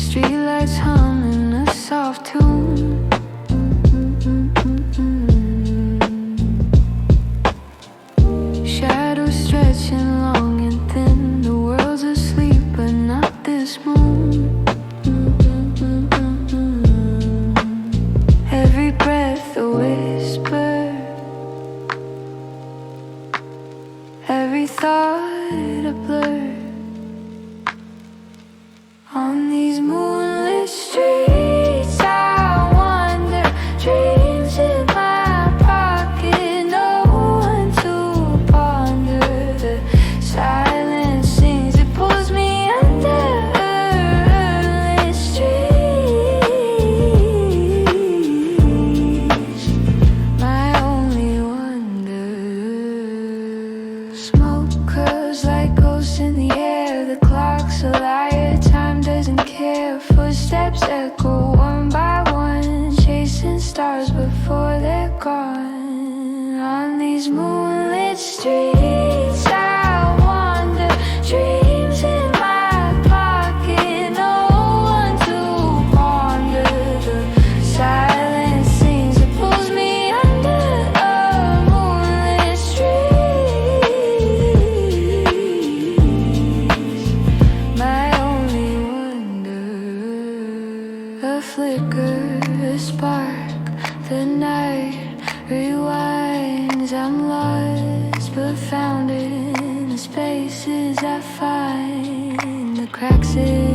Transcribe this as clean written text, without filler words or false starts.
Streetlights humming a soft tune. Shadows stretching long and thin. The world's asleep, but not this moon. Every breath a whisper, every thought a blur. On these moonlit streets I wander, dreams in my pocket, no one to ponder. The silence sings, it pulls me under. Moonlit streets, my only wonder. Smoke curls like ghosts in the air, the clock's a liar, time doesn't care. Footsteps echo one by one, chasing stars before they're gone. On these moonlit streets I wander, dreams in my pocket, no one to ponder. The silence sings, it pulls me under. A moonlit streets, my only wonder. A flicker, a spark, the night rewinds. I'm lost but found in the spaces I find. The cracks in